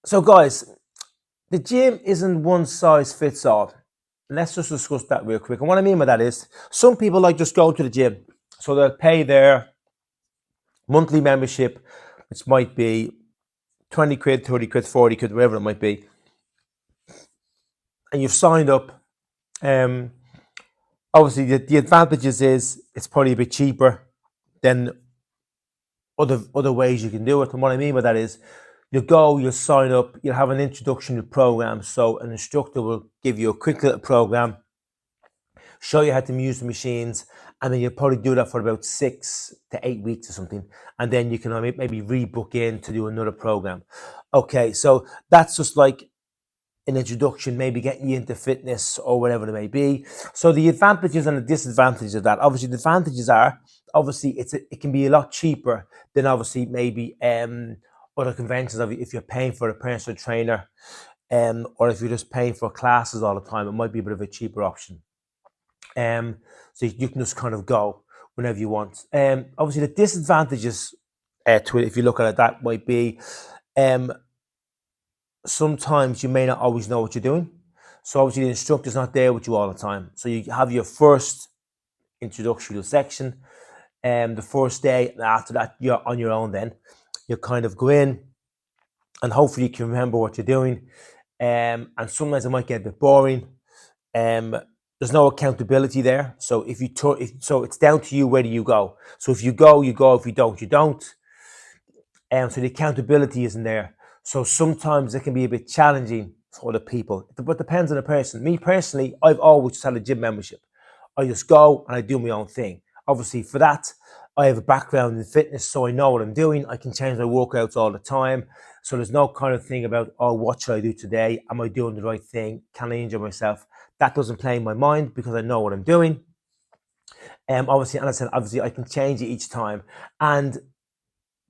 So, guys, the gym isn't one size fits all. Let's just discuss that real quick. And what I mean by that is some people like just go to the gym. So they'll pay their monthly membership, which might be 20 quid, 30 quid, 40 quid, whatever it might be. And you've signed up. Um, Obviously, the advantages is it's probably a bit cheaper than other ways you can do it. And what I mean by that is you'll go, you'll sign up, you'll have an introduction to program. So an instructor will give you a quick little program, show you how to use the machines, and then you'll probably do that for about 6 to 8 weeks or something. And then you can maybe rebook in to do another program. Okay, so that's just like an introduction, maybe getting you into fitness or whatever it may be. So the advantages and the disadvantages of that. Obviously, the advantages are obviously it can be a lot cheaper than obviously maybe other conventions. If you're paying for a personal trainer, or if you're just paying for classes all the time, it might be a bit of a cheaper option. So you can just kind of go whenever you want. Obviously, the disadvantages to it, if you look at it, that might be um, sometimes you may not always know what you're doing. So obviously the instructor's not there with you all the time. So you have your first introductory section, the first day, and after that you're on your own. Then you kind of go in, and hopefully you can remember what you're doing. And sometimes it might get a bit boring. There's no accountability there. So so it's down to you whether you go. So if you go, you go. If you don't, you don't. So the accountability isn't there. So sometimes it can be a bit challenging for the people, but it depends on the person. Me personally, I've always just had a gym membership. I just go and I do my own thing. Obviously, for that, I have a background in fitness, so I know what I'm doing. I can change my workouts all the time. So there's no kind of thing about, oh, what should I do today? Am I doing the right thing? Can I injure myself? That doesn't play in my mind because I know what I'm doing. Obviously, and I said, obviously, I can change it each time. And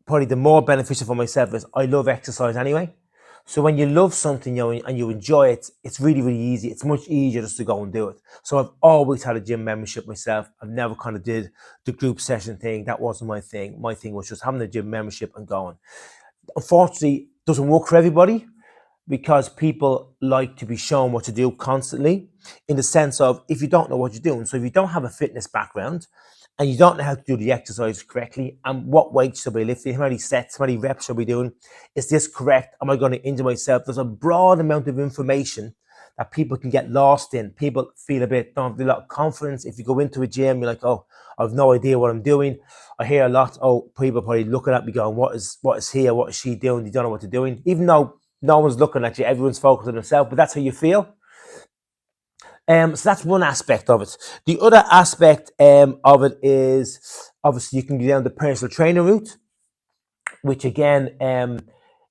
probably the more beneficial for myself is I love exercise anyway. So when you love something, and you enjoy it, it's really, really easy. It's much easier just to go and do it. So I've always had a gym membership myself. I've never kind of did the group session thing. That wasn't my thing. My thing was just having a gym membership and going. Unfortunately, it doesn't work for everybody because people like to be shown what to do constantly, in the sense of if you don't know what you're doing. So if you don't have a fitness background and you don't know how to do the exercise correctly, and what weights should be lifting, how many sets, how many reps should we doing, is this correct? Am I going to injure myself? There's a broad amount of information that people can get lost in. People feel don't have a lot of confidence. If you go into a gym, you're like, oh, I've no idea what I'm doing. I hear a lot, oh, people probably looking at me going, what is he or what is she doing? You don't know what they're doing. Even though no one's looking at you, everyone's focused on themselves, but that's how you feel. So that's one aspect of it. The other aspect of it is obviously you can go down the personal trainer route, which again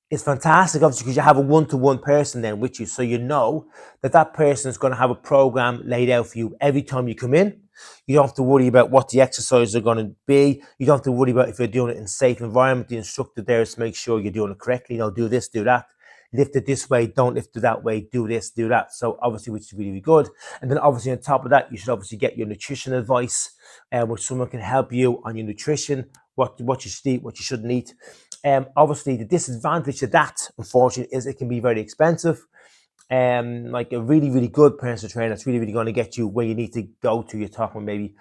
is fantastic, obviously, because you have a one-to-one person then with you, so you know that that person is going to have a program laid out for you every time you come in. You don't have to worry about what the exercises are going to be. You don't have to worry about if you're doing it in a safe environment. The instructor there is to make sure you're doing it correctly. Do this, do that. Lift it this way, don't lift it that way, do this, do that. So obviously, which is really, really good. And then obviously on top of that, you should obviously get your nutrition advice, which someone can help you on your nutrition, what you should eat, what you shouldn't eat. Obviously, the disadvantage of that, unfortunately, is it can be very expensive. Like a really, really good personal trainer that's really, really going to get you where you need to go to. You're talking maybe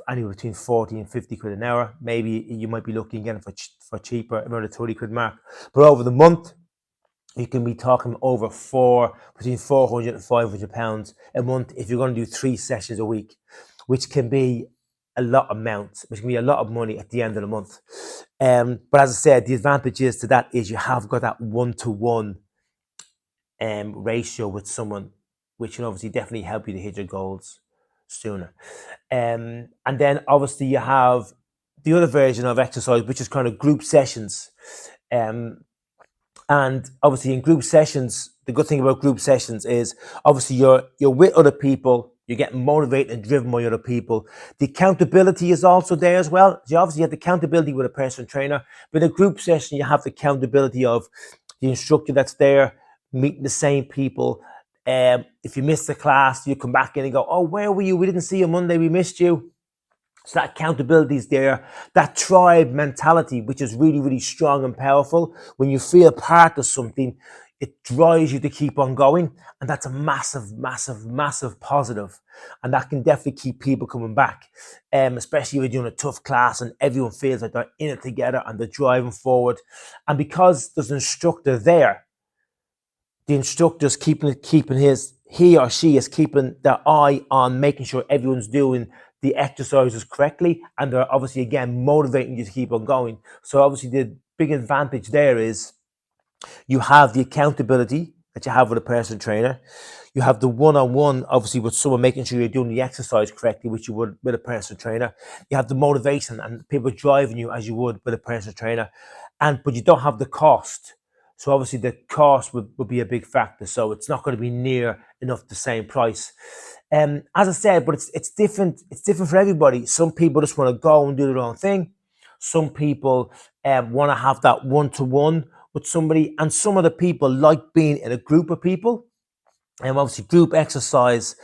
anywhere between 40 and 50 quid an hour. Maybe you might be looking again for cheaper, around the 30 quid mark. But over the month, you can be talking over between 400 and 500 pounds a month if you're going to do 3 sessions a week, which can be a lot which can be a lot of money at the end of the month. But as I said, the advantages to that is you have got that one-to-one ratio with someone, which can obviously definitely help you to hit your goals sooner. And then obviously you have the other version of exercise, which is kind of group sessions. And obviously in group sessions, the good thing about group sessions is obviously you're with other people, you're getting motivated and driven by other people. The accountability is also there as well. You obviously have the accountability with a personal trainer, but in a group session, you have the accountability of the instructor that's there, meeting the same people. If you miss the class, you come back in and go, oh, where were you? We didn't see you Monday, we missed you. So that accountability is there. That tribe mentality, which is really, really strong and powerful. When you feel part of something, it drives you to keep on going. And that's a massive, massive, massive positive. And that can definitely keep people coming back, especially if you're doing a tough class and everyone feels like they're in it together and they're driving forward. And because there's an instructor there, the instructor's he or she is keeping their eye on making sure everyone's doing the exercises correctly, and they're obviously again motivating you to keep on going. So obviously the big advantage there is you have the accountability that you have with a personal trainer. You have the one-on-one, obviously, with someone making sure you're doing the exercise correctly, which you would with a personal trainer. You have the motivation and people driving you as you would with a personal trainer, but you don't have the cost. So obviously the cost would be a big factor. So it's not going to be near enough the same price. As I said, but it's different. It's different for everybody. Some people just want to go and do their own thing. Some people want to have that one-to-one with somebody, and some of the people like being in a group of people. And obviously, group exercise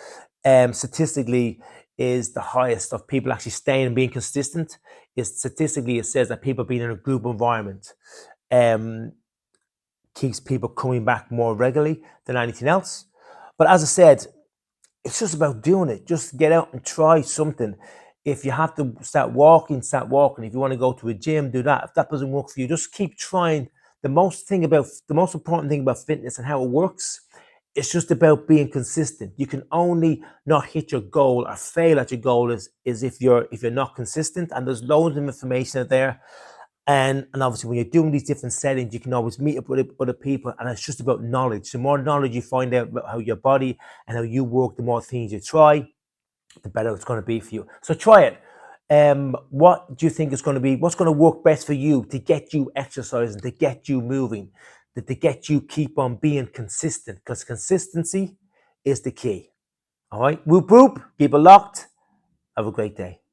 statistically is the highest of people actually staying and being consistent. Is statistically, it says that people being in a group environment keeps people coming back more regularly than anything else. But as I said, it's just about doing it. Just get out and try something. If you have to start walking, start walking. If you want to go to a gym, do that. If that doesn't work for you, just keep trying. The most important thing about fitness and how it works, it's just about being consistent. You can only not hit your goal or fail at your goal is if you're not consistent. And there's loads of information out there. And obviously, when you're doing these different settings, you can always meet up with other people, and it's just about knowledge. The more knowledge you find out about how your body and how you work, the more things you try, the better it's going to be for you. So try it. What do you think is going to be? What's going to work best for you to get you exercising, to get you moving, to get you keep on being consistent? Because consistency is the key. All right, whoop whoop. Keep it locked. Have a great day.